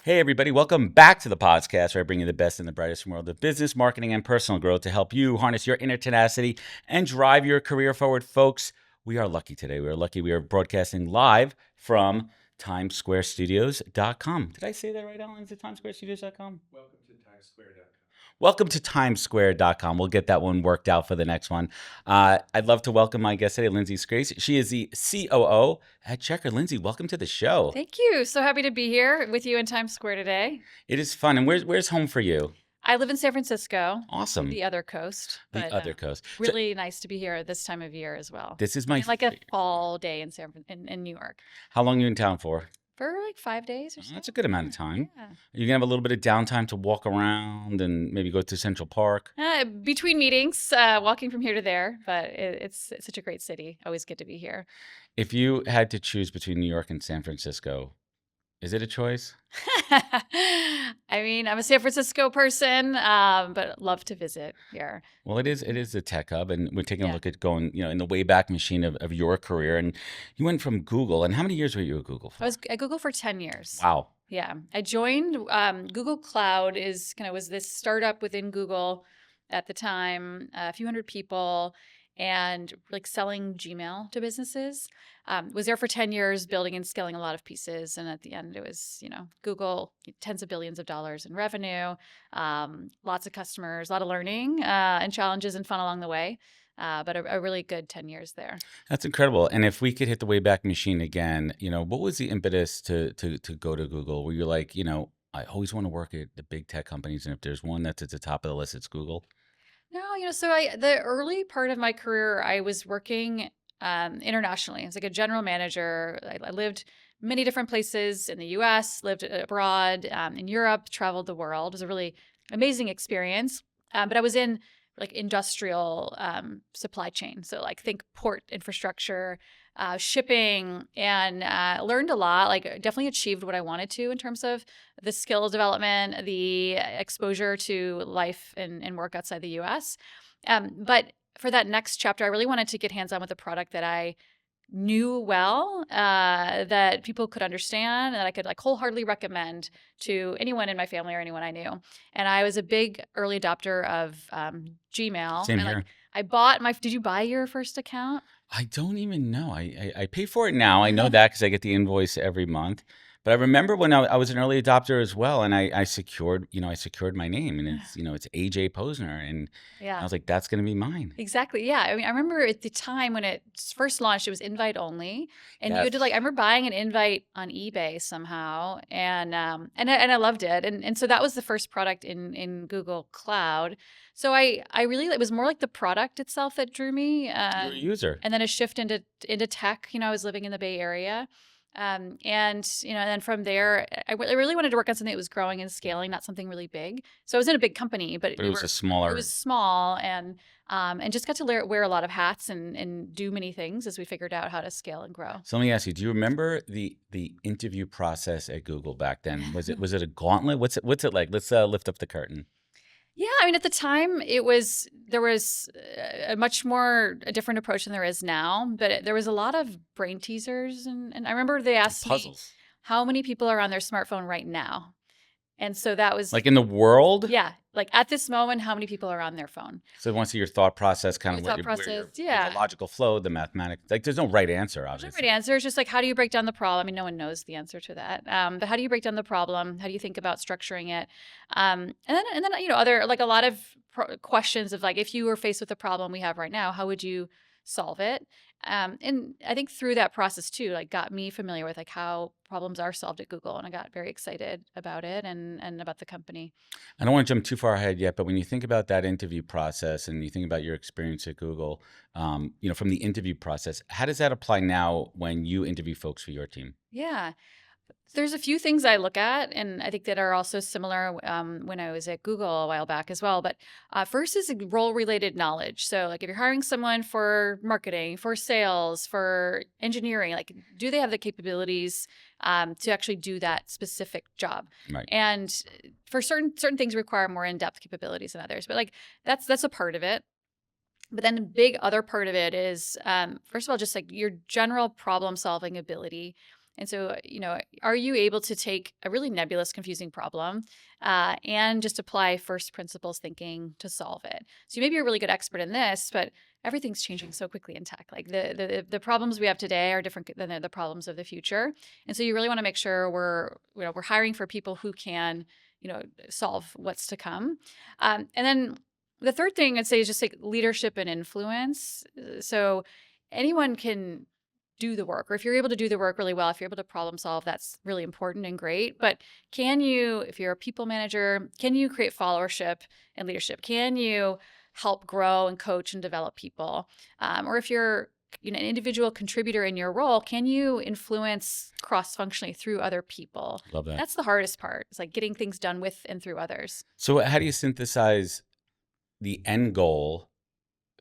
Hey, everybody. Welcome back to the podcast, where I bring you the best and the brightest from the world of business, marketing, and personal growth to help you harness your inner tenacity and drive your career forward. Folks, we are lucky today. We are lucky we are broadcasting live from timesquarestudios.com. Did I say that right, Alan? Is it timesquarestudios.com? Welcome to timesquare.com. Welcome to timesquare.com. We'll get that one worked out for the next one. I'd love to welcome my guest today, Lindsey Scrase. She is the COO at Checkr. Lindsey, welcome to the show. Thank you. So happy to be here with you in Times Square today. It is fun. And where's home for you? I live in San Francisco. Awesome. The other coast. The other coast. Really nice to be here at this time of year as well. This is my like a fall day in New York. How long are you in town for? For like 5 days or so. That's a good amount of time. Yeah. You're going to have a little bit of downtime to walk around and maybe go to Central Park. Between meetings, walking from here to there, but it's such a great city. Always good to be here. If you had to choose between New York and San Francisco, is it a choice? I mean, I'm a San Francisco person, but love to visit here. Well, it is a tech hub, and we're taking a look at going, in the Wayback Machine of your career. And you went from Google, and how many years were you at Google for? I was at Google for 10 years. Wow. Yeah, I joined Google Cloud was this startup within Google at the time, a few hundred people, and like selling Gmail to businesses. Was there for 10 years, building and scaling a lot of pieces. And at the end, it was, Google, tens of billions of dollars in revenue, lots of customers, a lot of learning and challenges and fun along the way. But a really good 10 years there. That's incredible. And if we could hit the Wayback Machine again, what was the impetus to go to Google? Were you like, I always want to work at the big tech companies, and if there's one that's at the top of the list, it's Google? No, the early part of my career, I was working internationally. I was like a general manager. I lived many different places in the U.S., lived abroad, in Europe, traveled the world. It was a really amazing experience. But I was in like industrial supply chain. So like think port infrastructure, shipping, and learned a lot, like definitely achieved what I wanted to in terms of the skill development, the exposure to life and work outside the US. But for that next chapter, I really wanted to get hands-on with a product that I knew well, that people could understand, and that I could like wholeheartedly recommend to anyone in my family or anyone I knew. And I was a big early adopter of Gmail. Same and here. Like, I bought did you buy your first account? I don't even know. I pay for it now. I know that because I get the invoice every month. But I remember when I was an early adopter as well, and I secured my name, and it's AJ Posner, and Yeah. I was like, that's going to be mine. Exactly. Yeah. I mean, I remember at the time when it first launched, it was invite only, and you had to Yes. I remember buying an invite on eBay somehow, and I loved it, and so that was the first product in Google Cloud. So I really, it was more like the product itself that drew me. You're a user. And then a shift into tech. I was living in the Bay Area. And then from there, I really wanted to work on something that was growing and scaling, not something really big. So I was in a big company, but It was a smaller. it was small, and just got to wear a lot of hats and do many things as we figured out how to scale and grow. So let me ask you: do you remember the interview process at Google back then? Was it a gauntlet? What's it like? Let's lift up the curtain. Yeah, I mean, at the time, there was a different approach than there is now, but there was a lot of brain teasers, and I remember they asked me Puzzles. how many people are on their smartphone right now, and so that was Like in the world? yeah, like at this moment, how many people are on their phone? So they want to see your thought process, kind of Your thought process, yeah. the logical flow, the mathematics. Like there's no right answer, There's no obviously. right answer. It's just like, how do you break down the problem? I mean, no one knows the answer to that. But how do you break down the problem? How do you think about structuring it? And then other, like a lot of questions of like, if you were faced with the problem we have right now, how would you solve it? And I think through that process too, like got me familiar with like how problems are solved at Google, and I got very excited about it and about the company. I don't want to jump too far ahead yet, but when you think about that interview process and you think about your experience at Google, from the interview process, how does that apply now when you interview folks for your team? Yeah. There's a few things I look at, and I think that are also similar when I was at Google a while back as well. But first is role-related knowledge. So like if you're hiring someone for marketing, for sales, for engineering, like do they have the capabilities to actually do that specific job? Right. And for certain things require more in-depth capabilities than others. But like that's a part of it. But then the big other part of it is, first of all, just like your general problem-solving ability. And so, are you able to take a really nebulous, confusing problem and just apply first principles thinking to solve it? So maybe you're a really good expert in this, but everything's changing so quickly in tech. Like the problems we have today are different than the problems of the future. And so you really want to make sure we're hiring for people who can, solve what's to come. And then the third thing I'd say is just like leadership and influence. So anyone can do the work, or if you're able to do the work really well, if you're able to problem solve, that's really important and great. But can you, if you're a people manager, can you create followership and leadership? Can you help grow and coach and develop people? Or if you're an individual contributor in your role, can you influence cross-functionally through other people? Love that. That's the hardest part. It's like getting things done with and through others. So how do you synthesize the end goal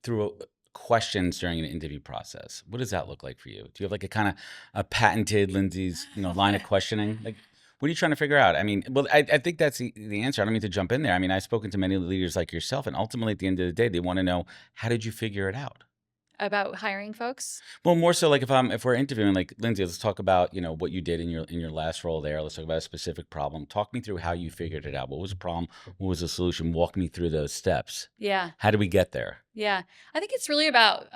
through questions during an interview process? What does that look like for you? Do you have like a kind of a patented Lindsey's, line of questioning? Like, what are you trying to figure out? I mean, well, I think that's the answer. I don't mean to jump in there. I mean, I've spoken to many leaders like yourself, and ultimately at the end of the day, they want to know, how did you figure it out? About hiring folks? Well, more so like if we're interviewing, like, Lindsey, let's talk about, what you did in your last role there. Let's talk about a specific problem. Talk me through how you figured it out. What was the problem? What was the solution? Walk me through those steps. Yeah. How did we get there? Yeah. I think it's really about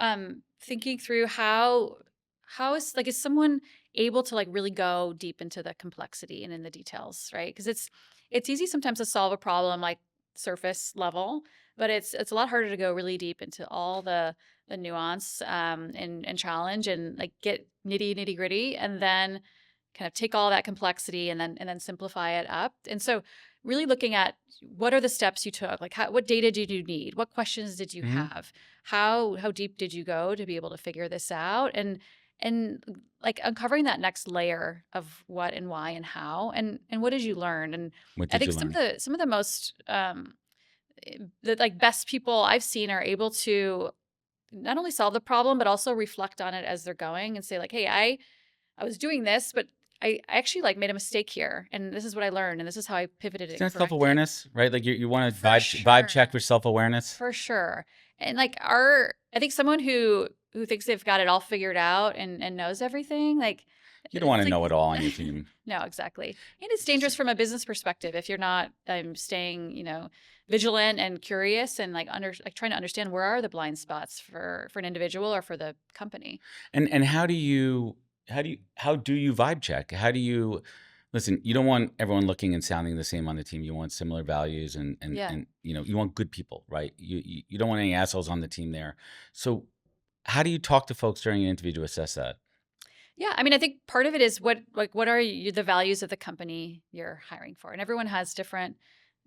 thinking through is someone able to like really go deep into the complexity and in the details, right? Because it's easy sometimes to solve a problem like surface level, but it's a lot harder to go really deep into all the nuance and challenge and like get nitty gritty, and then kind of take all that complexity and then simplify it up. And so really looking at what are the steps you took, like what data did you need, what questions did you Hmm. have, how deep did you go to be able to figure this out, and like uncovering that next layer of what and why and how, and what did you learn. And What I did think you some of learn? the most the like best people I've seen are able to not only solve the problem but also reflect on it as they're going and say like, hey, I was doing this, but I actually like made a mistake here, and this is what I learned, and this is how I pivoted Isn't and that corrected. self-awareness, right? Like you want to For vibe check sure. for self-awareness. For sure. And like I think someone who thinks they've got it all figured out and knows everything, like You don't want it's to know like it all on your team. no, exactly. And it's dangerous from a business perspective if you're not staying, vigilant and curious and like trying to understand where are the blind spots for an individual or for the company. And how do you vibe check? How do you listen? You don't want everyone looking and sounding the same on the team. You want similar values, and Yeah. you want good people, right? You don't want any assholes on the team there. So how do you talk to folks during an interview to assess that? Yeah, I mean, I think part of it is what are the values of the company you're hiring for, and everyone has different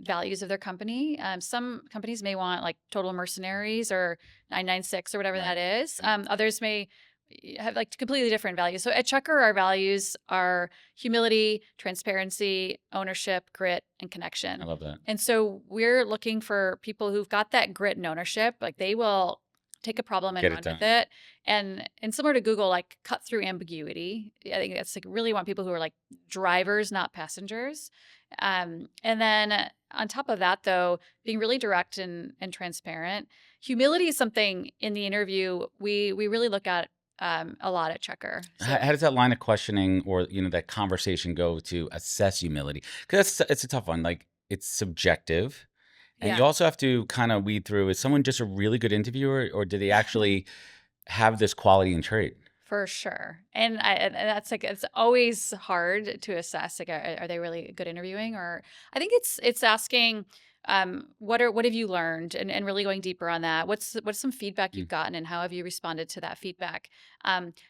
values of their company. Some companies may want like total mercenaries or 996 or whatever Right. that is. Others may have like completely different values. So at Checkr, our values are humility, transparency, ownership, grit, and I connection. love that. And so we're looking for people who've got that grit and ownership. Like they will take a problem and Get it run with done. it, and similar to Google, like cut through ambiguity. I think that's like really want people who are like drivers, not passengers. And then on top of that, though, being really direct and transparent. Humility is something in the interview we really look at a lot at Checkr. So How does that line of questioning, or that conversation go to assess humility? Because it's a tough one. Like, it's subjective. And you yeah. also have to kind of weed through, is someone just a really good interviewer, or do they actually have this quality and trait? For sure. And that's like it's always hard to assess like are they really good interviewing, or I think it's asking what have you learned, and really going deeper on that. What's some feedback you've Mm. gotten and how have you responded to that feedback?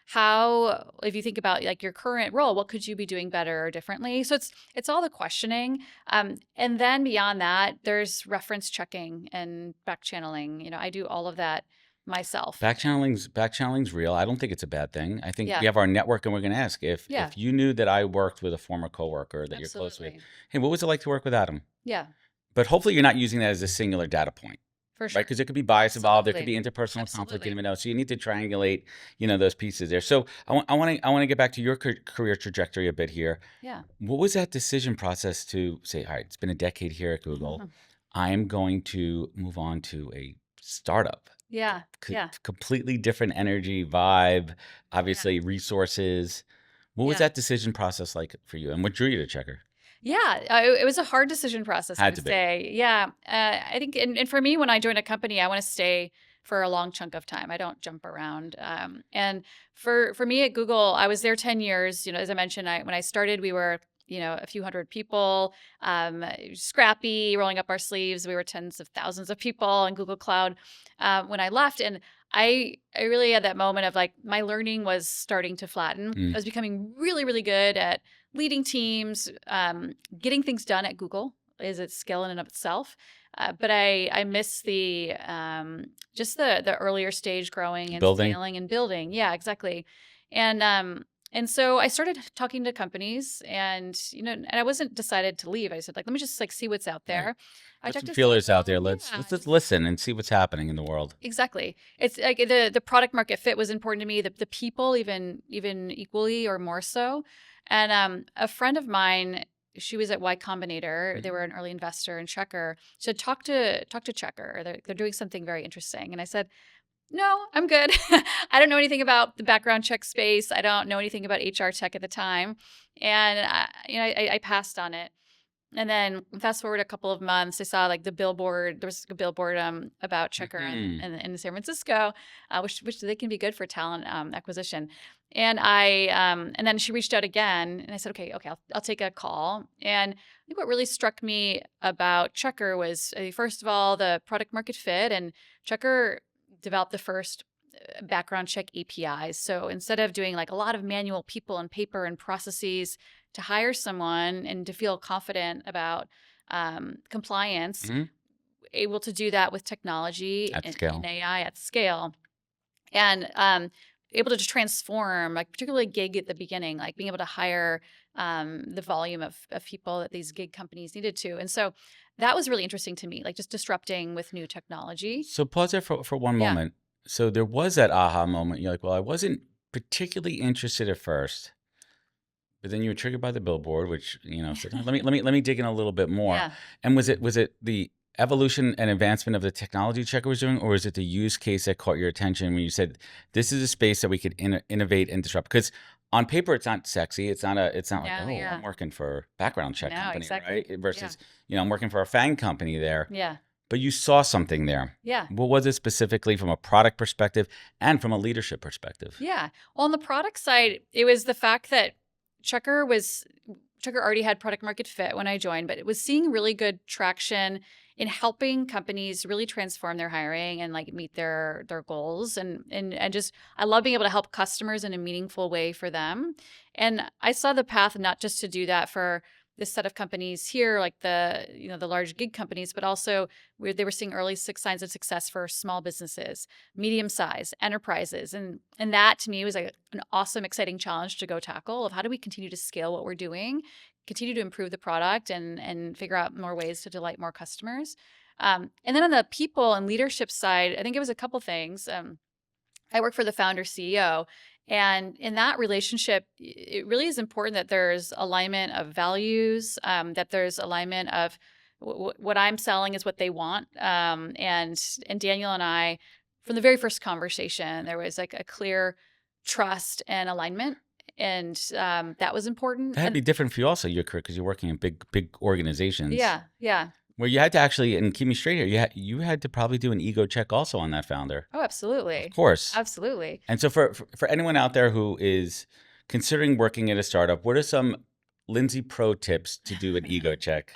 How, if you think about like your current role, what could you be doing better or differently? So it's all the questioning. And then beyond that, there's reference checking and back channeling. I do all of that myself. Back channeling's real. I don't think it's a bad thing. I think we Yeah. have our network, and we're going to ask, if Yeah. you knew that I worked with a former coworker that you're close with, Absolutely. hey, what was it like to work with Adam? Yeah, But hopefully you're not using that as a singular data point, for right? sure. Because there could be bias involved. There could Absolutely. be interpersonal conflict. You Absolutely. never know. So you need to triangulate, those pieces there. So I want to get back to your career trajectory a bit here. Yeah. What was that decision process to say, all right, it's been a decade here at Google. I am going to move on to a startup. Yeah. Yeah. Completely different energy, vibe, Yeah. obviously resources. What was Yeah. that decision process like for you, and what drew you to Checkr? Yeah, it was a hard decision process, I Had would to be. say. Yeah, I think, and for me, when I join a company, I want to stay for a long chunk of time. I don't jump around. And for me at Google, I was there 10 years. As I mentioned, when I started, we were a few hundred people, scrappy, rolling up our sleeves. We were tens of thousands of people in Google Cloud when I left, and I really had that moment of like my learning was starting to flatten. I Mm. was becoming really, really good at leading teams, getting things done at Google is a skill in and of itself. But I miss the just the earlier stage growing and Building. scaling and building. Yeah, exactly. And so I started talking to companies, and I wasn't decided to leave. I said, like, let me just like see what's out Right. there. I Put talked some to feelers out several. there. Yeah, Let's just listen and see what's happening in the world. exactly. It's like the product market fit was important to me. The people even equally or more so. And a friend of mine, she was at Y Combinator. They were an early investor in Checkr. She said, talk to Checkr. They're doing something very interesting. And I said, no, I'm good. I don't know anything about the background check space. I don't know anything about HR tech at the time, and I passed on it. And then fast forward a couple of months, I saw like the billboard. There was a billboard about Checkr Mhm. in San Francisco, which they can be good for talent acquisition. And and then she reached out again, and I said, okay, I'll take a call. And I think what really struck me about Checkr was, first of all, the product market fit, and Checkr developed the first background check APIs. So instead of doing like a lot of manual people and paper and processes to hire someone and to feel confident about compliance, Mhm. able to do that with technology At and scale. AI at scale, and able to just transform, like particularly gig at the beginning, like being able to hire the volume of people that these gig companies needed to. And so that was really interesting to me, like just disrupting with new technology. So pause there for one Yeah. moment. So there was that aha moment. You're like, well, I wasn't particularly interested at first, but then you were triggered by the billboard, which said, "Oh, let me dig in a little bit more." Yeah. And was it the evolution and advancement of the technology Checkr was doing, or is it the use case that caught your attention when you said, "This is a space that we could innovate and disrupt"? Because on paper, it's not sexy. It's not like, No, oh, I'm yeah. working for a background check No, company, exactly. right? Yeah. Versus, I'm working for a FANG company there. Yeah. But you saw something there. Yeah. What was it specifically from a product perspective and from a leadership perspective? Yeah. Well, on the product side, it was the fact that Checkr already had product market fit when I joined, but it was seeing really good traction in helping companies really transform their hiring and like meet their goals, and just I love being able to help customers in a meaningful way for them. And I saw the path not just to do that for this set of companies here, like the large gig companies, but also where they were seeing early signs of success for small businesses, medium size enterprises, and that to me was like an awesome, exciting challenge to go tackle of how do we continue to scale what we're doing, continue to improve the product, and figure out more ways to delight more customers. And then on the people and leadership side, I think it was a couple things. I work for the founder CEO. And in that relationship, it really is important that there's alignment of values, that there's alignment of what I'm selling is what they want. And Daniel and I, from the very first conversation, there was like a clear trust and alignment. And that was important. That'd And be different for you also, your career, because you're working in big organizations yeah, yeah. where you had to actually, and keep me straight here, you had to probably do an ego check also on that founder. Oh, Of absolutely. course. Absolutely. And so for anyone out there who is considering working at a startup, what are some Lindsey Pro tips to do an ego check?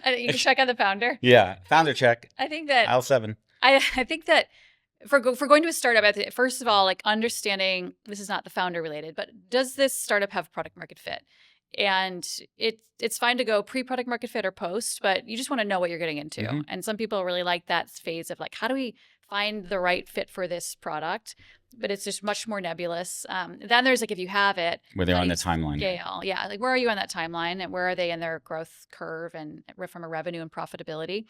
And you can check on the founder. Yeah, founder check, I think that aisle 7. I think that for going to a startup, first of all, like understanding this is not the founder related, but does this startup have product market fit? And it's fine to go pre-product market fit or post, but you just want to know what you're getting into. Mhm. And some people really like that phase of like, how do we find the right fit for this product? But it's just much more nebulous. Then there's like, if you have it, Where they're how on do the you timeline. scale? Yeah, like where are you on that timeline, and where are they in their growth curve and from a revenue and profitability?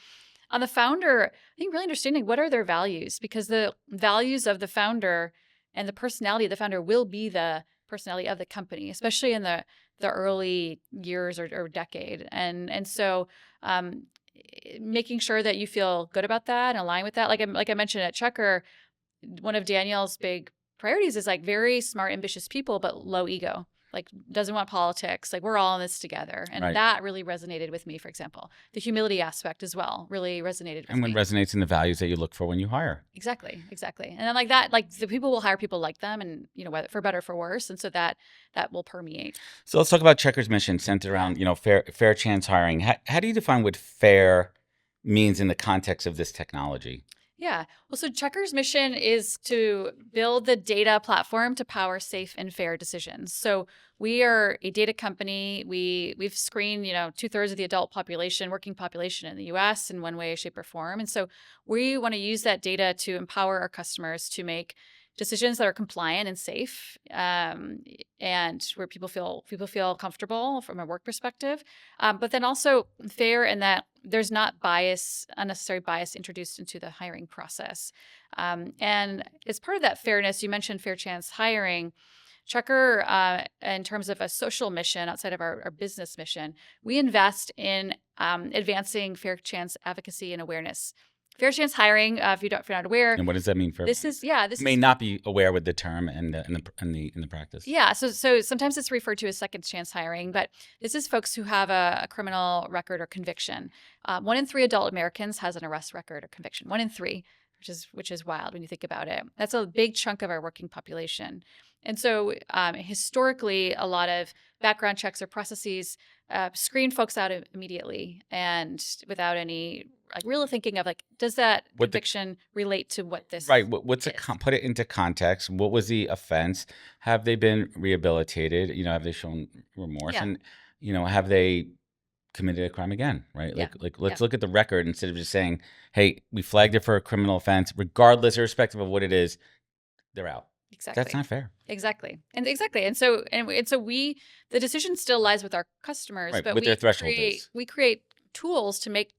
On the founder, I think really understanding what are their values, because the values of the founder and the personality of the founder will be the personality of the company, especially in the early years or decade. And so making sure that you feel good about that and align with that. Like I mentioned at Checkr, one of Danielle's big priorities is like very smart, ambitious people, but low ego. like doesn't want politics. Like we're all in this together. And Right. that really resonated with me, for example. The humility aspect as well really resonated with And what me. resonates in the values that you look for when you hire. Exactly. And then like that, like the people will hire people like them and, whether for better or for worse. And so that will permeate. So let's talk about Checkr's mission centered Yeah. around, fair chance hiring. How do you define what fair means in the context of this technology? Yeah. Well, so Checkr's mission is to build the data platform to power safe and fair decisions. So we are a data company. We've screened, 2/3 of the adult population, working population in the US in one way, shape, or form. And so we want to use that data to empower our customers to make decisions that are compliant and safe, and where people feel comfortable from a work perspective, but then also fair in that there's not unnecessary bias introduced into the hiring process. And as part of that fairness, you mentioned fair chance hiring. Checkr, in terms of a social mission outside of our business mission, we invest in advancing fair chance advocacy and awareness. Fair chance hiring, if you're not aware, And what does that mean for this everyone? is, this May is, not be aware with the term and the practice. yeah. So sometimes it's referred to as second chance hiring, but this is folks who have a criminal record or conviction. 1 in 3 adult Americans has an arrest record or conviction. 1 in 3, which is wild when you think about it. That's a big chunk of our working population. And so historically, a lot of background checks or processes screen folks out immediately and without any like really thinking of like, does that What the conviction relate to what this Right. What's is? put it into context? What was the offense? Have they been rehabilitated? Have they shown remorse? Yeah. And have they committed a crime again? Right. Yeah. Like let's look at the record instead of just saying, "Hey, we flagged it for a criminal offense, regardless, irrespective of what it is, they're out." Exactly. That's not fair. Exactly. And so the decision still lies with our customers, Right. but What their threshold is. we create tools to make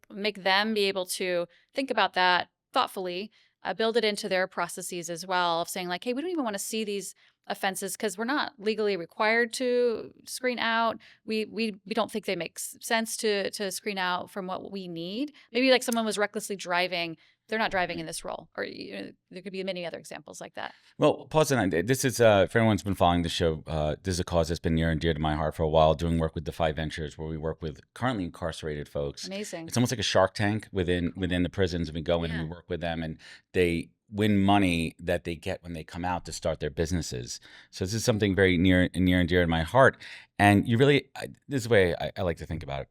them be able to think about that thoughtfully, build it into their processes as well, of saying like, hey, we don't even want to see these offenses because we're not legally required to screen out. We don't think they make sense to screen out from what we need. Maybe like someone was recklessly driving. They're not driving in this role, or there could be many other examples like that. Well, pause on that. This is for everyone's been following the show. This is a cause that's been near and dear to my heart for a while. Doing work with Defy Ventures, where we work with currently incarcerated folks. Amazing. It's almost like a Shark Tank within the prisons, and we go in and we work with them, and they win money that they get when they come out to start their businesses. So this is something very near and dear to my heart. And you really, this is the way I like to think about it.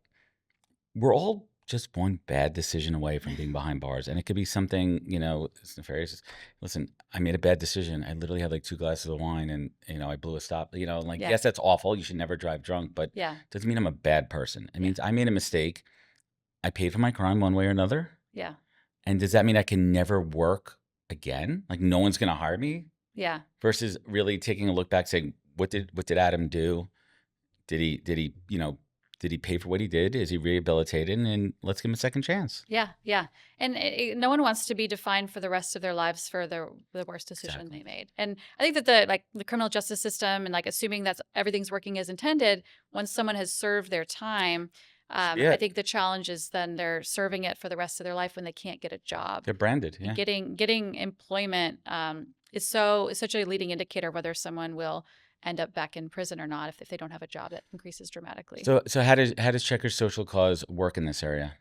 We're all just one bad decision away from being behind bars. And it could be something, it's nefarious. Listen, I made a bad decision. I literally had like 2 glasses of wine and, I blew a stop, yes, that's awful. You should never drive drunk, but Yeah. it doesn't mean I'm a bad person. It means I made a mistake. I paid for my crime one way or another. Yeah. And does that mean I can never work again? Like no one's going to hire me? Yeah. Versus really taking a look back saying, what did Adam do? Did he pay for what he did? Is he rehabilitated? And let's give him a second chance. Yeah. And no one wants to be defined for the rest of their lives for the worst decision Exactly. they made. And I think that the criminal justice system and like assuming that everything's working as intended, once someone has served their time, I think the challenge is then they're serving it for the rest of their life when they can't get a job. They're branded. Yeah. Getting employment is such a leading indicator of whether someone will end up back in prison or not. If they don't have a job, that increases dramatically. So how does Checkr's social cause work in this area?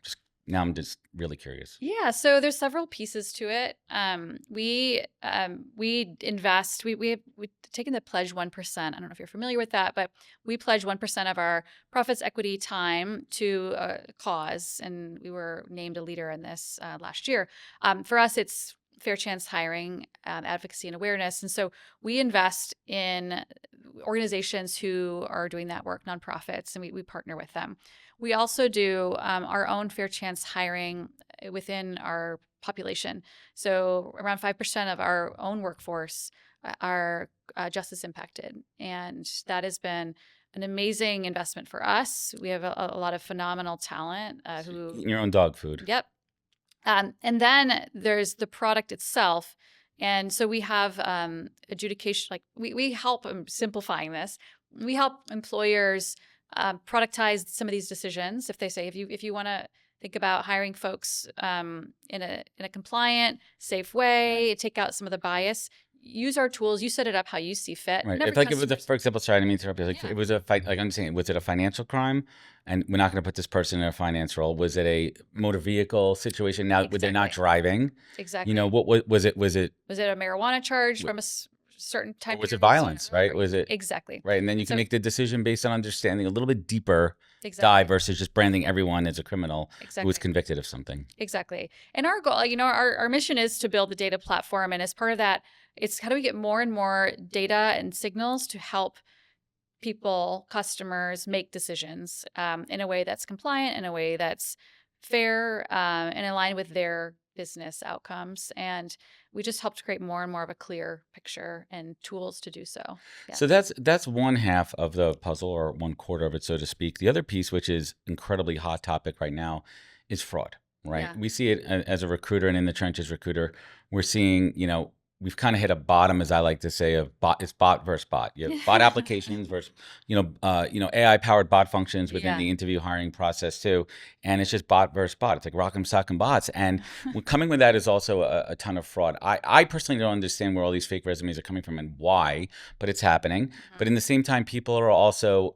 Now I'm just really curious. Yeah, so there's several pieces to it. We invest. We've taken the pledge 1%. I don't know if you're familiar with that, but we pledge 1% of our profits, equity, time to a cause, and we were named a leader in this last year. For us, it's fair chance hiring, advocacy, and awareness, and so we invest in organizations who are doing that work, nonprofits, and we partner with them. We also do our own fair chance hiring within our population. So around 5% of our own workforce are justice impacted. And that has been an amazing investment for us. We have a lot of phenomenal talent who... Eating your own dog food. Yep. And then there's the product itself. And so we have adjudication, like we help simplifying this. We help employers productize some of these decisions. If they say, if you want to think about hiring folks in a compliant, safe way, take out some of the bias, use our tools. You set it up how you see fit. Right. Never If like it was, customers. for example, sorry, I didn't mean to interrupt you. Like Yeah. it was a fight. Like I'm saying, was it a financial crime? And we're not going to put this person in a finance role. Was it a motor vehicle situation? Now, they're not Exactly. driving. Exactly. What was it? Was it? Was it a marijuana charge Wa- from a certain Or time was it period? Was it violence? Right? Was it exactly. right? And then you can So make the decision based on understanding a little bit deeper exactly. dive versus just branding everyone as a criminal who was Exactly. convicted of something. Exactly. And our goal, our mission is to build the data platform. And as part of that, it's how do we get more and more data and signals to help people, customers make decisions in a way that's compliant, in a way that's fair, and aligned with their business outcomes. And we just help to create more and more of a clear picture and tools to do so. Yeah. So that's one half of the puzzle, or one quarter of it, so to speak. The other piece, which is incredibly hot topic right now, is fraud. Right? Yeah. We see it as a recruiter and in the trenches recruiter. We're seeing, we've kind of hit a bottom, as I like to say, of bot. It's bot versus bot. You have bot applications versus, AI powered bot functions within Yeah. the interview hiring process too, and it's just bot versus bot. It's like rock'em sock'em bots, and coming with that is also a ton of fraud. I personally don't understand where all these fake resumes are coming from and why, but it's happening. But in the same time, people are also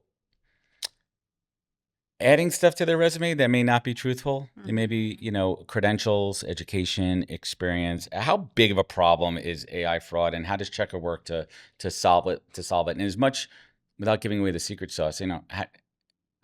adding stuff to their resume that may not be truthful. It may be, credentials, education, experience. How big of a problem is AI fraud, and how does Checkr work to solve it? And as much, without giving away the secret sauce,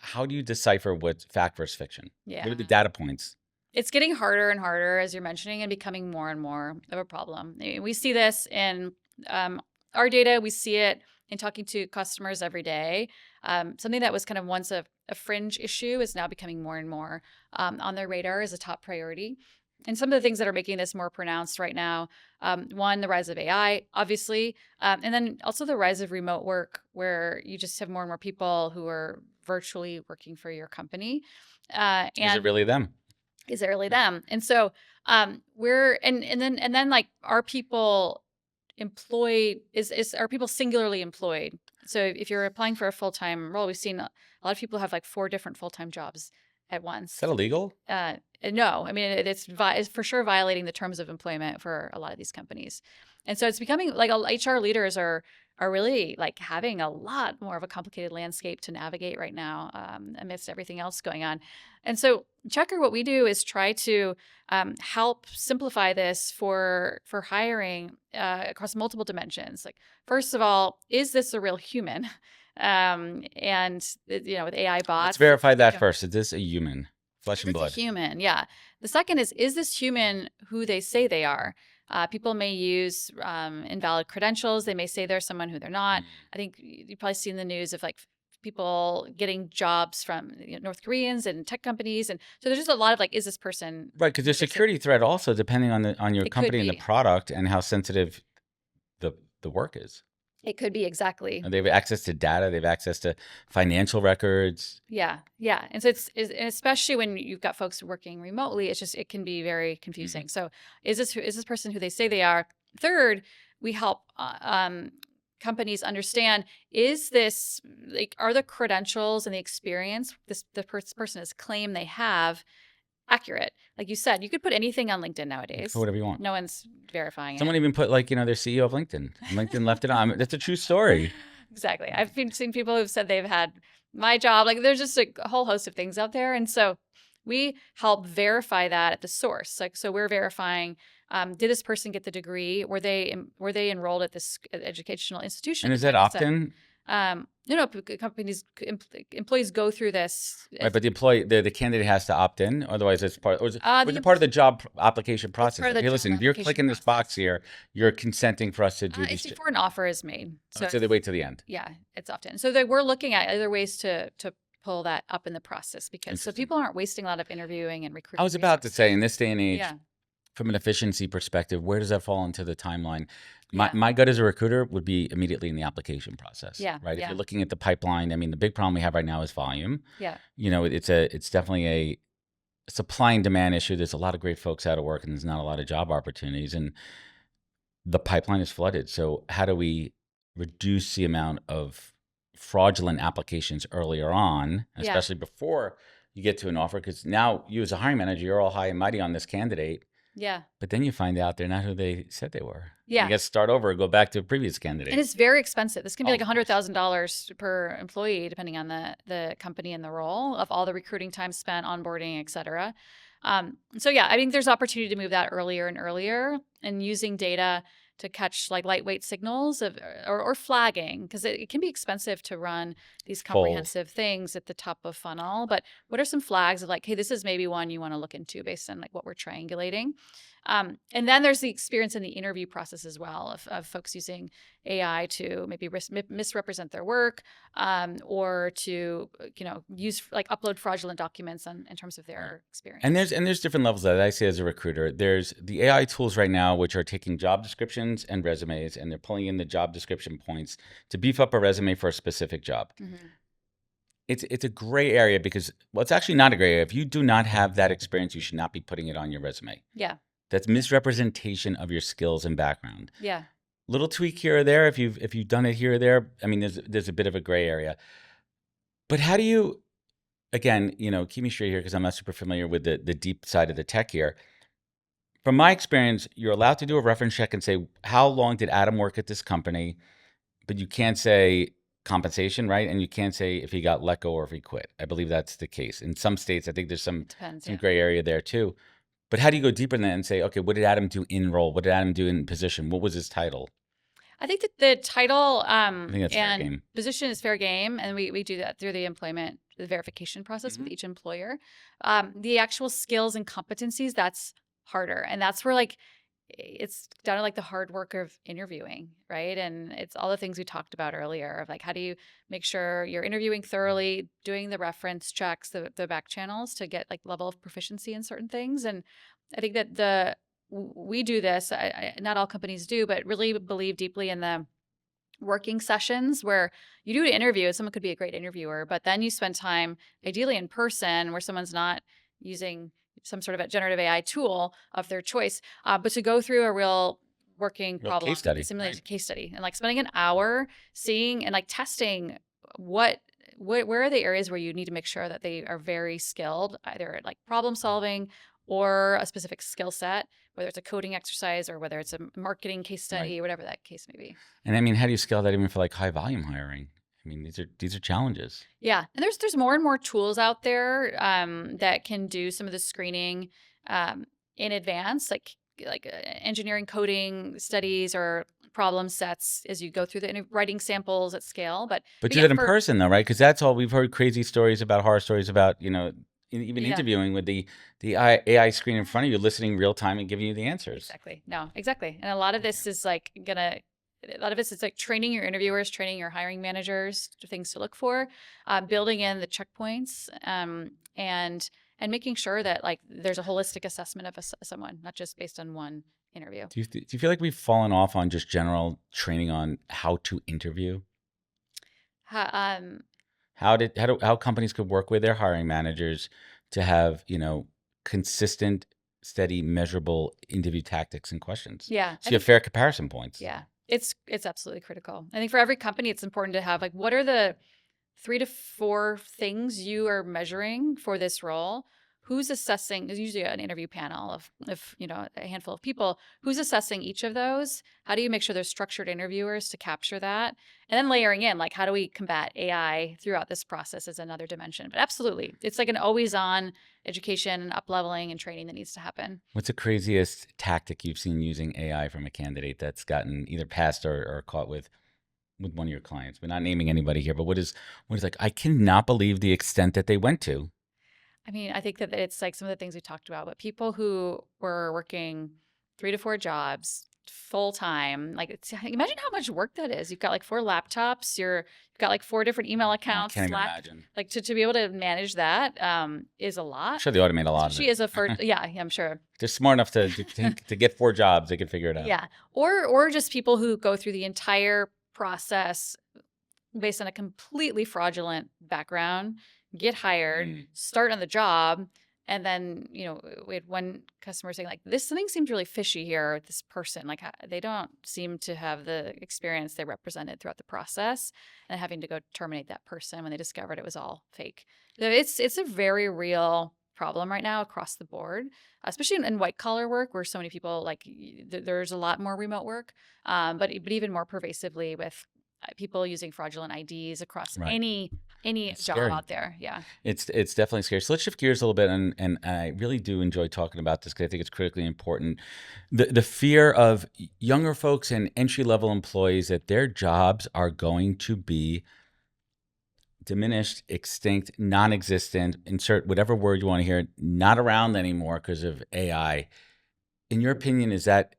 how do you decipher what's fact versus fiction? Yeah. What are the data points? It's getting harder and harder, as you're mentioning, and becoming more and more of a problem. We see this in our data. We see it in talking to customers every day. Something that was kind of once a fringe issue is now becoming more and more on their radar as a top priority. And some of the things that are making this more pronounced right now, one, the rise of AI, obviously, and then also the rise of remote work, where you just have more and more people who are virtually working for your company. Is it really them? Is it really them? And so we're and then like, are people employed? Are people singularly employed? So if you're applying for a full-time role, we've seen a lot of people have like 4 different full-time jobs at once. Is that illegal? No, I mean it's for sure violating the terms of employment for a lot of these companies, and so it's becoming like HR leaders are really like having a lot more of a complicated landscape to navigate right now amidst everything else going on. And so Checkr, what we do is try to help simplify this for hiring across multiple dimensions. Like, first of all, is this a real human? And with AI bots, Let's verify that first. Is this a human? Flesh and blood. It's a human, yeah. The second is this human who they say they are? People may use invalid credentials. They may say they're someone who they're not. I think you've probably seen the news of like people getting jobs from North Koreans and tech companies. And so there's just a lot of like, is this person? Right, because there's security threat also, depending on your company and the product and how sensitive the work is. It could be, exactly. And they have access to data. They have access to financial records. Yeah. And so it's especially when you've got folks working remotely, it can be very confusing. So is this person who they say they are? Third, we help companies understand, is this like, are the credentials and the experience the person has claimed they have accurate? Like you said, you could put anything on LinkedIn nowadays. Put whatever you want. No one's verifying it. Someone even put their CEO of LinkedIn. LinkedIn left it on. That's a true story. Exactly. I've seen people who've said they've had my job. Like, there's just a whole host of things out there. And so we help verify that at the source. Like, so we're verifying, did this person get the degree? Were they enrolled at this educational institution? And is that opt-in? No. Employees go through this. Right, but the candidate has to opt in. Otherwise, it's part. Or is it part of the job application process? Hey, listen, if you're clicking this box here, you're consenting for us to do it's before an offer is made. So they wait till the end. Yeah, it's opt-in. So we're looking at other ways to pull that up in the process, because so people aren't wasting a lot of interviewing and recruiting. I was about to say, in this day and age, yeah. From an efficiency perspective, where does that fall into the timeline? My gut as a recruiter would be immediately in the application process. Yeah. Right. If you're looking at the pipeline, I mean, the big problem we have right now is volume. Yeah. It's definitely a supply and demand issue. There's a lot of great folks out of work, and there's not a lot of job opportunities, and the pipeline is flooded. So how do we reduce the amount of fraudulent applications earlier on, especially before you get to an offer? Because now you as a hiring manager, you're all high and mighty on this candidate. Yeah. But then you find out they're not who they said they were. You Yeah. got to start over, go back to a previous And candidate. it's very expensive. This can be Oh, like of course. $100,000 per employee, depending on the company and the role of all the recruiting time spent, onboarding, et cetera. So yeah, I think there's opportunity to move that earlier and earlier, and using data to catch like lightweight signals of or flagging, because it can be expensive to run these Full. comprehensive things at the top of funnel. But what are some flags of like, hey, this is maybe one you want to look into based on like what we're triangulating. And then there's the experience in the interview process as well of folks using AI to maybe misrepresent their work, or to use like upload fraudulent documents in terms of their experience. And there's different levels of that. I see as a recruiter. There's the AI tools right now, which are taking job descriptions and resumes, and they're pulling in the job description points to beef up a resume for a specific job. Mm-hmm. It's a gray area because, well, it's actually not a gray area. If you do not have that experience, you should not be putting it on your resume. Yeah. That's misrepresentation of your skills and background. Yeah. Little tweak here or there, if you've done it here or there. I mean, there's a bit of a gray area. But how do you, again, keep me straight here because I'm not super familiar with the deep side of the tech here. From my experience, you're allowed to do a reference check and say, how long did Adam work at this company? But you can't say compensation, right? And you can't say if he got let go or if he quit. I believe that's the case. In some states, I think there's some gray area there too. But how do you go deeper than that and say, okay, what did Adam do in role? What did Adam do in position? What was his title? I think that the title I think that's fair and game. position is fair game, and we do that through the verification process with each employer. The actual skills and competencies, that's harder, and that's where like it's down to like the hard work of interviewing, right? And it's all the things we talked about earlier of like, how do you make sure you're interviewing thoroughly, doing the reference checks, the back channels to get like level of proficiency in certain things. And I think that we do this, not all companies do, but really believe deeply in the working sessions where you do an interview. Someone could be a great interviewer, but then you spend time ideally in person where someone's not using some sort of a generative AI tool of their choice, but to go through a real working problem, case study, simulation right? case study, and like spending an hour seeing and like testing where are the areas where you need to make sure that they are very skilled, either at like problem solving or a specific skill set, whether it's a coding exercise or whether it's a marketing case study, Right. or whatever that case may be. And I mean, how do you scale that even for like high volume hiring? I mean, these are challenges. Yeah, and there's more and more tools out there that can do some of the screening in advance, like engineering coding studies or problem sets as you go through the writing samples at scale. But do yeah, that in person though, right? Because that's all we've heard crazy stories about, horror stories about, even Yeah. interviewing with the AI screen in front of you, listening real time and giving you the answers. Exactly. No, exactly. And a lot of this is like a lot of this is like training your interviewers, training your hiring managers to things to look for, building in the checkpoints, and making sure that like there's a holistic assessment of someone, not just based on one interview. Do you feel like we've fallen off on just general training on how to interview? How companies could work with their hiring managers to have, consistent, steady, measurable interview tactics and questions. Yeah. So you have fair comparison points. Yeah. It's absolutely critical. I think for every company, it's important to have like, what are the 3 to 4 things you are measuring for this role? Who's assessing? There's usually an interview panel of a handful of people. Who's assessing each of those? How do you make sure there's structured interviewers to capture that? And then layering in, like, how do we combat AI throughout this process is another dimension. But absolutely, it's like an always-on education and up-leveling and training that needs to happen. What's the craziest tactic you've seen using AI from a candidate that's gotten either passed or caught with one of your clients? We're not naming anybody here, but what is like, I cannot believe the extent that they went to. I mean, I think that it's like some of the things we talked about, but people who were working 3 to 4 jobs full time, like imagine how much work that is. You've got like 4 laptops, you've got like 4 different email accounts. I can't even imagine. Like to be able to manage that is a lot. I'm sure they automate a lot of it. She is a first, yeah, I'm sure. They're smart enough to get 4 jobs. They can figure it out. Yeah, or just people who go through the entire process based on a completely fraudulent background, get hired, start on the job, and then, we had one customer saying like, something seems really fishy here with this person. Like they don't seem to have the experience they represented throughout the process, and having to go terminate that person when they discovered it was all fake. So it's a very real problem right now across the board, especially in white collar work where so many people there's a lot more remote work, but even more pervasively with people using fraudulent IDs across Right. any It's job scary. out there. Yeah. It's definitely scary. So let's shift gears a little bit, and I really do enjoy talking about this because I think it's critically important. The fear of younger folks and entry level employees that their jobs are going to be diminished, extinct, non-existent. Insert whatever word you want to hear. Not around anymore because of AI. In your opinion, is that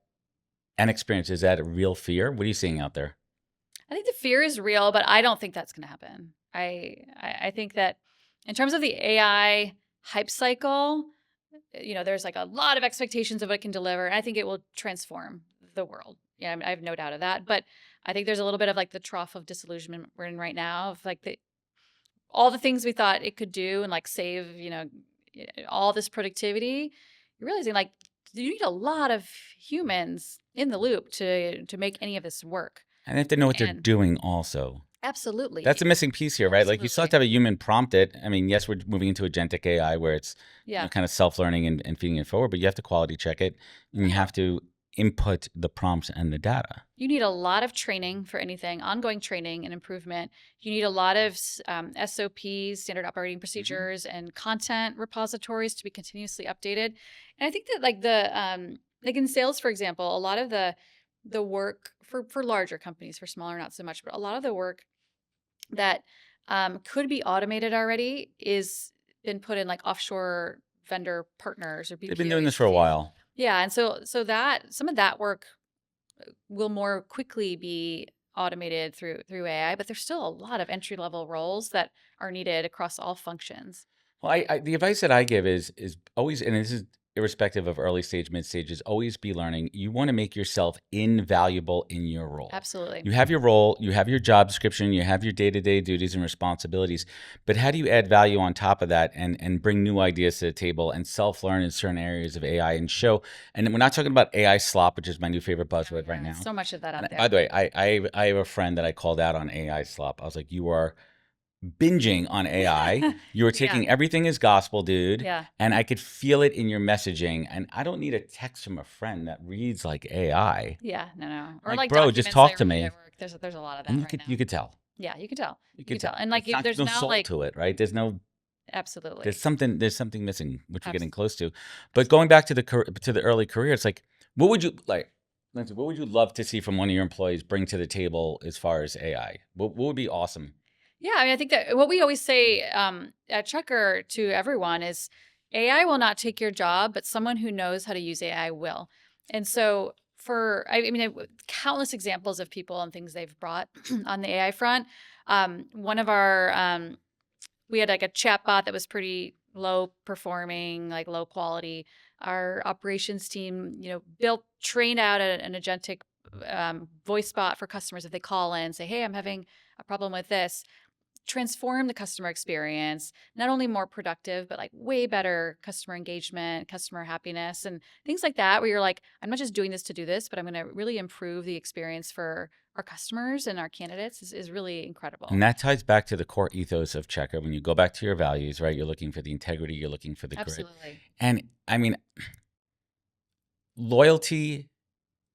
an experience? Is that a real fear? What are you seeing out there? I think the fear is real, but I don't think that's going to happen. I think that in terms of the AI hype cycle, there's like a lot of expectations of what it can deliver, and I think it will transform the world. Yeah, I have no doubt of that. But I think there's a little bit of like the trough of disillusionment we're in right now, of like all the things we thought it could do and like save, all this productivity. You're realizing like you need a lot of humans in the loop to make any of this work. And they have to know what they're And doing also. That's absolutely, a missing piece here, right? Like you still have absolutely, to have a human prompt it. I mean, yes, we're moving into agentic AI where it's yeah. kind of self-learning and feeding it forward, but you have to quality check it and you have to input the prompts and the data. You need a lot of training for anything, ongoing training and improvement. You need a lot of SOPs, standard operating procedures, and content repositories to be continuously updated. And I think that like in sales, for example, a lot of the work for larger companies, for smaller not so much, but a lot of the work that could be automated already is been put in like offshore vendor partners or They've been BPO doing this for a agencies. while. Yeah, and so that some of that work will more quickly be automated through AI, but there's still a lot of entry level roles that are needed across all functions. Well, the advice that I give is always, and this is irrespective of early stage, mid stage, is always be learning. You want to make yourself invaluable in your role. Absolutely. You have your role, you have your job description, you have your day to day duties and responsibilities. But how do you add value on top of that and bring new ideas to the table and self learn in certain areas of AI and show? And we're not talking about AI slop, which is my new favorite buzzword right now. So much of that out And by there. the way, I have a friend that I called out on AI slop. I was like, you are binging on AI. You were Yeah. taking everything as gospel, dude. Yeah. And I could feel it in your messaging. And I don't need a text from a friend that reads like AI. Yeah. No. Or Like, like bro, just documents I talk to read me. at work. There's a lot of And that right now. you could tell. Yeah, you can tell. You You can could tell. tell. And like It's not, there's no now soul like to it, right? absolutely. There's something missing, which we're getting Abs- close to. But going back to the early career, it's like, what would you like? Lindsay, what would you love to see from one of your employees bring to the table as far as AI? What would be awesome? Yeah, I mean, I think that what we always say at Checkr to everyone is AI will not take your job, but someone who knows how to use AI will. And so, countless examples of people and things they've brought on the AI front. One of our, we had like a chat bot that was pretty low performing, like low quality. Our operations team, trained out an agentic voice bot for customers if they call in and say, "Hey, I'm having a problem with this." Transform the customer experience, not only more productive, but like way better customer engagement, customer happiness, and things like that, where you're like, I'm not just doing this to do this, but I'm going to really improve the experience for our customers and our candidates is really incredible. And that ties back to the core ethos of Checkr. When you go back to your values, right? You're looking for the integrity, you're looking for the grit. Absolutely. And I mean, loyalty,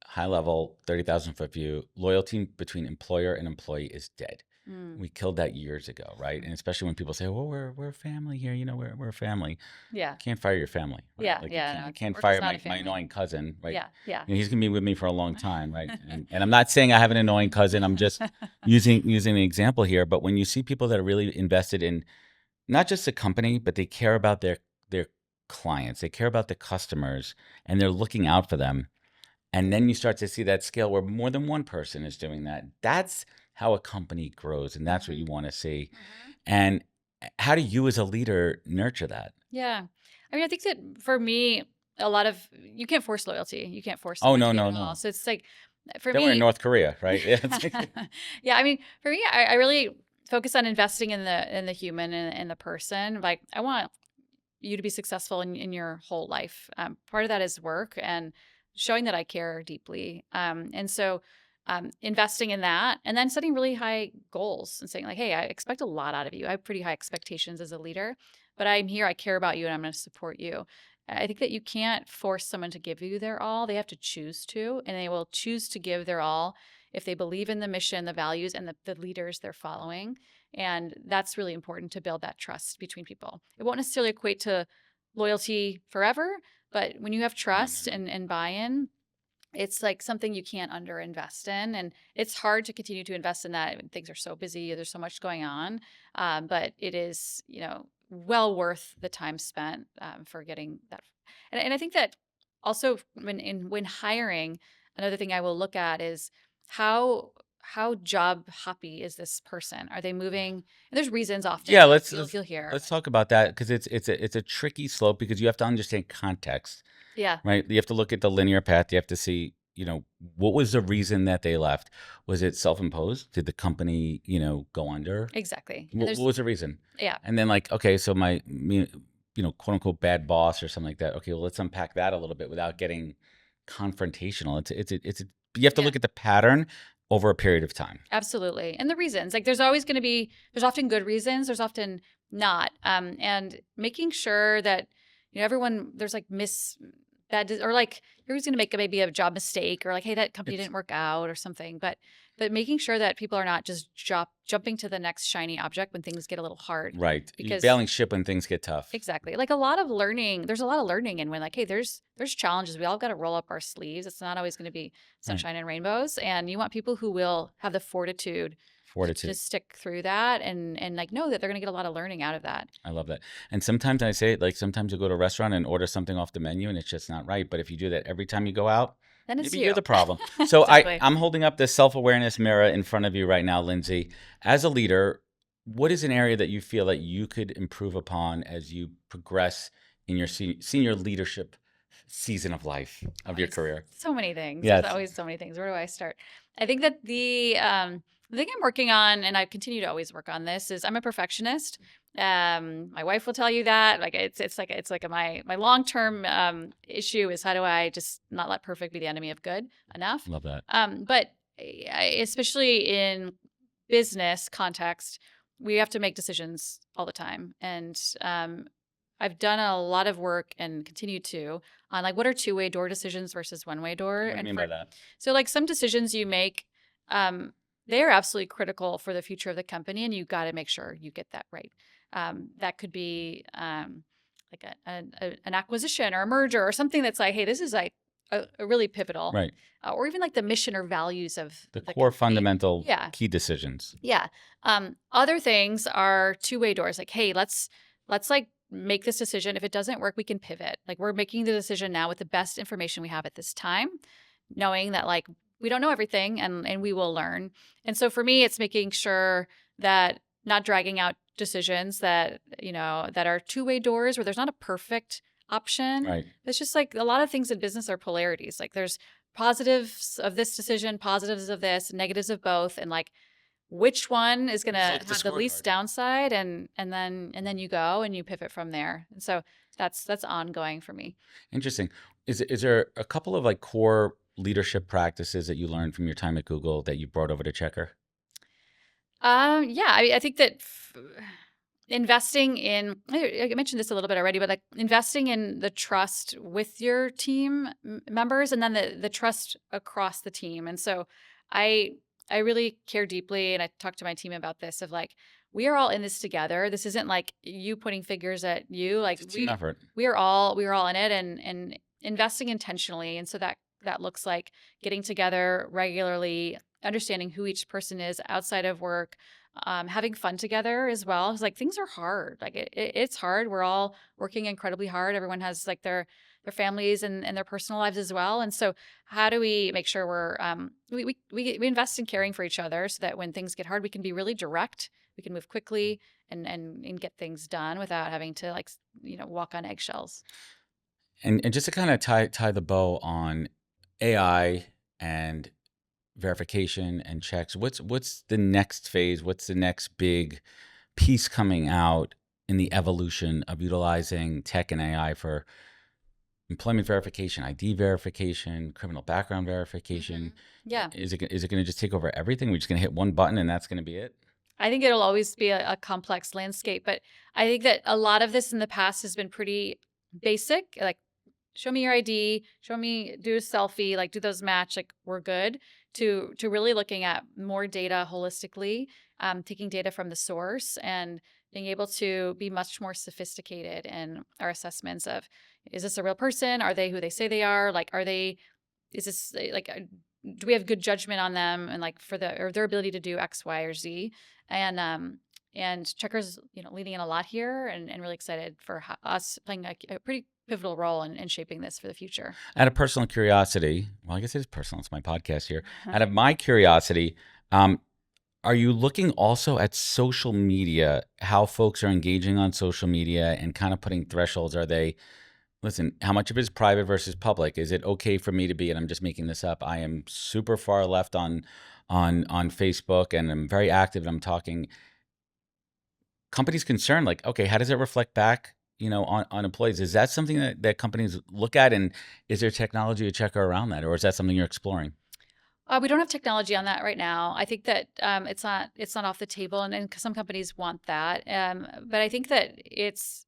high level, 30,000 foot view, loyalty between employer and employee is dead. Mm. We killed that years ago, right? And especially when people say, well, we're a family here, we're a family. Yeah. Can't fire your family, right? Yeah. Like Yeah. I No, can't work is fire not a my family. annoying cousin, right? Yeah. Yeah. He's gonna be with me for a long time, right? And I'm not saying I have an annoying cousin. I'm just using an example here. But when you see people that are really invested in not just the company, but they care about their clients, they care about the customers, and they're looking out for them. And then you start to see that scale where more than one person is doing that. That's how a company grows, and that's what you want to see. And how do you, as a leader, nurture that? Yeah. I mean, I think that for me, a lot of you can't force loyalty. You can't force Oh someone no, to give no, it all. no. So it's like for Then we're in me, North Korea, right? Yeah. yeah. I mean, for me, I really focus on investing in the human and the person. Like, I want you to be successful in your whole life. Part of that is work and showing that I care deeply. And so investing in that and then setting really high goals and saying like, hey, I expect a lot out of you. I have pretty high expectations as a leader. but I'm here, I care about you, and I'm going to support you. I think that you can't force someone to give you their all. They have to choose to, and they will choose to give their all if they believe in the mission, the values, and the leaders they're following. And that's really important to build that trust between people. It won't necessarily equate to loyalty forever, but when you have trust No. and buy-in, it's like something you can't underinvest in. And it's hard to continue to invest in that when things are so busy, there's so much going on. But it is, well worth the time spent for getting that. And I think that also when hiring, another thing I will look at is how job hoppy is this person? Are they moving? And there's reasons often Yeah, you'll hear. let's talk about that because it's a tricky slope because you have to understand context, Yeah, right? You have to look at the linear path. You have to see, what was the reason that they left? Was it self-imposed? Did the company, go under? exactly. And What there's, was the reason? yeah, And then like, okay, so quote unquote bad boss or something like that. Okay, well, let's unpack that a little bit without getting confrontational. You have to yeah. look at the pattern over a period of time. Absolutely. And the reasons, like there's often good reasons, there's often not. And making sure that, everyone, there's like or like you're always going to make maybe a job mistake or like, hey, that company It's didn't work out or something. But making sure that people are not just jumping to the next shiny object when things get a little hard. right. You Because bailing ship when things get tough. exactly. Like a lot of learning, there's a lot of learning and when like, hey, there's challenges. We all got to roll up our sleeves. It's not always going to be Right. sunshine and rainbows. And you want people who will have the fortitude to stick through that and like know that they're going to get a lot of learning out of that. I love that. And sometimes I say it, like sometimes you go to a restaurant and order something off the menu and it's just not right. But if you do that every time you go out, Then it's maybe you. you're the problem. So Exactly. I'm holding up this self-awareness mirror in front of you right now, Lindsey. As a leader, what is an area that you feel that you could improve upon as you progress in your senior leadership season of life of your career? So many things. Yes. There's always so many things. Where do I start? I think that the thing I'm working on, and I continue to always work on this, is I'm a perfectionist. My wife will tell you that. Like it's like my long-term issue is how do I just not let perfect be the enemy of good enough? Love that. But especially in business context, we have to make decisions all the time. And I've done a lot of work and continue to on like what are two-way door decisions versus one-way door. What do you mean by that? So like some decisions you make, they are absolutely critical for the future of the company, and you got to make sure you get that right. That could be like an acquisition or a merger or something that's like, hey, this is like a really pivotal, Right. Or even like the mission or values of The the core company. fundamental Yeah. key decisions. Yeah. Other things are two-way doors. Like, hey, let's like make this decision. If it doesn't work, we can pivot. Like we're making the decision now with the best information we have at this time, knowing that like we don't know everything and we will learn. And so for me, it's making sure that not dragging out decisions that, that are two-way doors where there's not a perfect option. Right. It's just like a lot of things in business are polarities. Like there's positives of this decision, positives of this, negatives of both. And like, which one is going to It's like the have the least scorecard. downside and then you go and you pivot from there. And so that's ongoing for me. Interesting. Is there a couple of like core leadership practices that you learned from your time at Google that you brought over to Checkr? Yeah, I think that investing in, I mentioned this a little bit already, but like investing in the trust with your team members and then the trust across the team. And so I really care deeply, and I talk to my team about this of like, we are all in this together. This isn't like you pointing fingers at you. Like It's a team effort. we are all in it and investing intentionally. And so that looks like getting together regularly, understanding who each person is outside of work, having fun together as well. It's like things are hard. Like it's hard. We're all working incredibly hard. Everyone has like their families and their personal lives as well. And so how do we make sure we're we invest in caring for each other so that when things get hard, we can be really direct. We can move quickly and get things done without having to like walk on eggshells. And just to kind of tie the bow on AI and verification and checks, what's the next phase? What's the next big piece coming out in the evolution of utilizing tech and AI for employment verification, ID verification, criminal background verification? Yeah. Is it going to just take over everything? We're just going to hit one button and that's going to be it? I think it'll always be a complex landscape, but I think that a lot of this in the past has been pretty basic, like show me your ID, show me, do a selfie, like do those match, like we're good. To really looking at more data holistically, taking data from the source and being able to be much more sophisticated in our assessments of, is this a real person? Are they who they say they are? Like, are they, is this like, do we have good judgment on them and like for the, or their ability to do X, Y, or Z? And Checkr's, leading in a lot here and really excited for us playing a pretty pivotal role in shaping this for the future. Out of personal curiosity, well, I guess it is personal. It's my podcast here. Out of my curiosity, are you looking also at social media, how folks are engaging on social media and kind of putting thresholds? Are they, listen, how much of it is private versus public? Is it okay for me to be, and I'm just making this up, I am super far left on Facebook and I'm very active and I'm talking companies concerned, like, okay, how does it reflect back, on employees? Is that something that companies look at, and is there technology to check around that, or is that something you're exploring? We don't have technology on that right now. I think that it's not off the table, and some companies want that. But I think that it's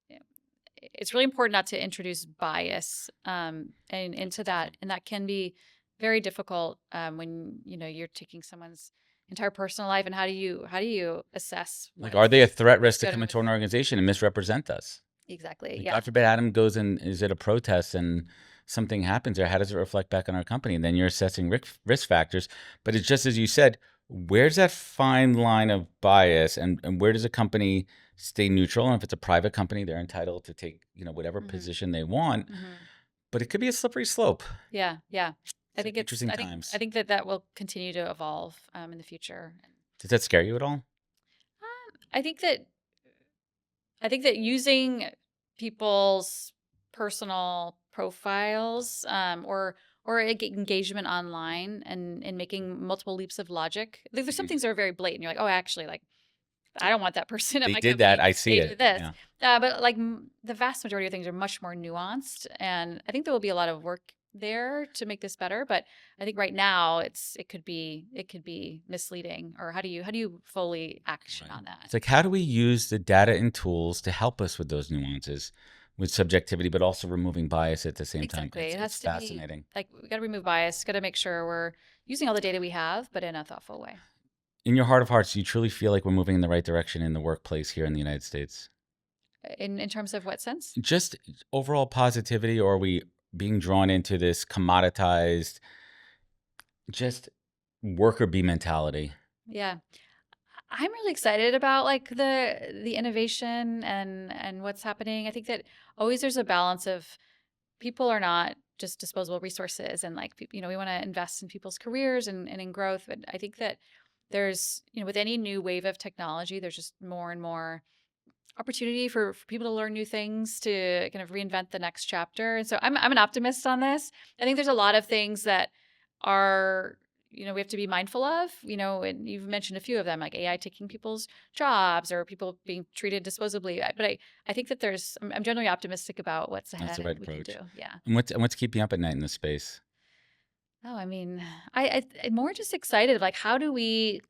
really important not to introduce bias and into that, and that can be very difficult when you're taking someone's entire personal life. And how do you assess Like, are they a threat risk to good come or into an organization and misrepresent us? exactly? Like, Yeah. God forbid Adam goes and is at a protest and something happens there. How does it reflect back on our company? And then you're assessing risk factors. But it's just as you said, where's that fine line of bias, and where does a company stay neutral? And if it's a private company, they're entitled to take, whatever Hmm. position they want. Hmm. But it could be a slippery slope. Yeah. Yeah. I It's think it's. interesting I think. I times. think that will continue to evolve in the future. Does that scare you at all? I think that using people's personal profiles or engagement online and making multiple leaps of logic. Like, there's some Mhm. things that are very blatant. You're like, oh, actually, like I don't want that person at They my did that. company. I see They it. did this, Yeah. but like the vast majority of things are much more nuanced, and I think there will be a lot of work there to make this better. But I think right now it could be misleading. Or how do you fully action Right. on that? It's like, how do we use the data and tools to help us with those nuances, with subjectivity, but also removing bias at the same time? Exactly. It It's has to be fascinating. like we got to remove bias, got to make sure we're using all the data we have, but in a thoughtful way. In your heart of hearts, do you truly feel like we're moving in the right direction in the workplace here in the United States? In terms of what sense? Just overall positivity, or are we being drawn into this commoditized, just worker bee mentality? Yeah. I'm really excited about like the innovation and what's happening. I think that always there's a balance of people are not just disposable resources, and like we want to invest in people's careers and in growth. But I think that there's with any new wave of technology, there's just more and more opportunity for people to learn new things, to kind of reinvent the next chapter. And so I'm an optimist on this. I think there's a lot of things that are we have to be mindful of, and you've mentioned a few of them, like AI taking people's jobs or people being treated disposably. But I think that I'm generally optimistic about what's That's ahead the and right what we can do. approach. Yeah. And what's keeping you up at night in this space? Oh, I mean, I'm more just excited. Like, how do we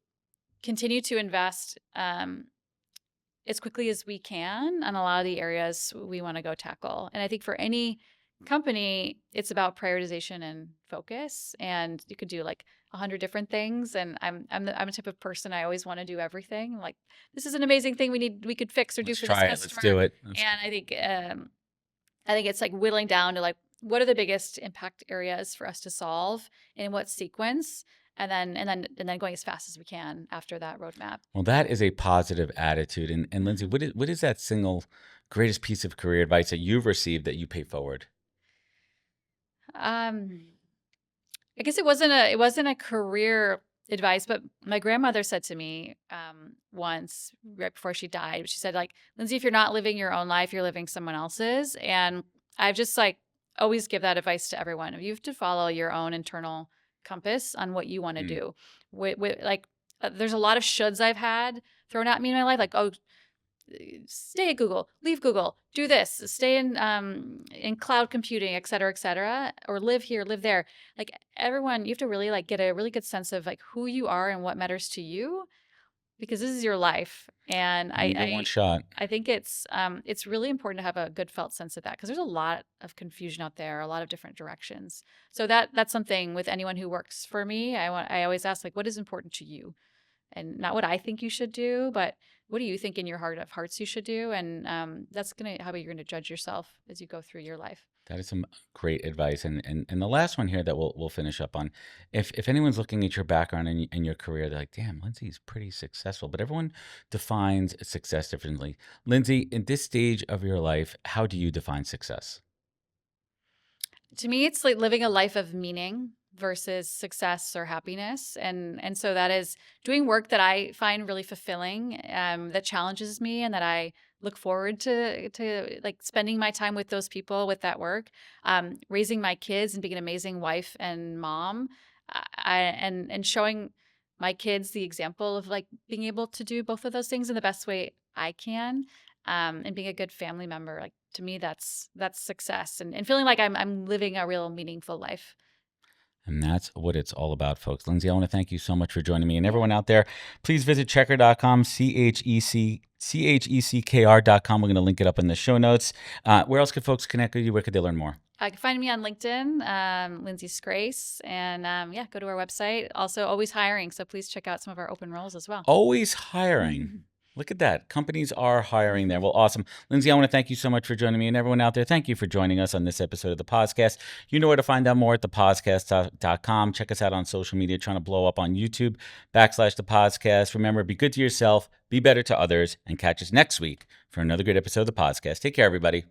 continue to invest as quickly as we can on a lot of the areas we want to go tackle? And I think for any company, it's about prioritization and focus. And you could do like 100 different things. And I'm a type of person, I always want to do everything. Like, this is an amazing thing we could fix or do Let's for this try it. Let's customer. do it. And I think it's like whittling down to like, what are the biggest impact areas for us to solve, in what sequence, and then going as fast as we can after that roadmap. Well, that is a positive attitude. And Lindsay, Mhm. what is that single greatest piece of career advice that you've received that you pay forward? Um, I guess it wasn't a career advice, but my grandmother said to me once, right before she died, she said, like, Lindsay, if you're not living your own life, you're living someone else's. And I've just like always give that advice to everyone. You have to follow your own internal compass on what you want to Mm. do. There's a lot of shoulds I've had thrown at me in my life, like, oh, stay at Google, leave Google, do this, stay in cloud computing, et cetera, or live here, live there. Like, everyone, you have to really like get a really good sense of like who you are and what matters to you, because this is your life. And You only get one shot. I think it's really important to have a good felt sense of that, because there's a lot of confusion out there, a lot of different directions. So that's something with anyone who works for me. I always ask, like, what is important to you, and not what I think you should do, but what do you think in your heart of hearts you should do, and that's how you're gonna judge yourself as you go through your life. That is some great advice. And the last one here that we'll finish up on, if anyone's looking at your background and your career, they're like, damn, Lindsey's pretty successful. But everyone defines success differently. Lindsey, in this stage of your life, how do you define success? To me, it's like living a life of meaning versus success or happiness. And so that is doing work that I find really fulfilling, that challenges me, and that I look forward to like spending my time with those people with that work, raising my kids and being an amazing wife and mom, and showing my kids the example of like being able to do both of those things in the best way I can, and being a good family member. Like, to me, that's success, and feeling like I'm living a real meaningful life. And that's what it's all about, folks. Lindsey, I want to thank you so much for joining me. And Yeah. everyone out there, please visit checkr.com, CHECKR.com. We're going to link it up in the show notes. Where else could folks connect with you? Where could they learn more? You can find me on LinkedIn, Lindsey Scrase, and yeah, go to our website. Also, always hiring, so please check out some of our open roles as well. Always hiring. Look at that. Companies are hiring there. Well, awesome. Lindsey, I want to thank you so much for joining me. And everyone out there, thank you for joining us on this episode of The Podcast. You know where to find out more at thepozcast.com. Check us out on social media, trying to blow up on YouTube, /The Podcast. Remember, be good to yourself, be better to others, and catch us next week for another great episode of The Podcast. Take care, everybody.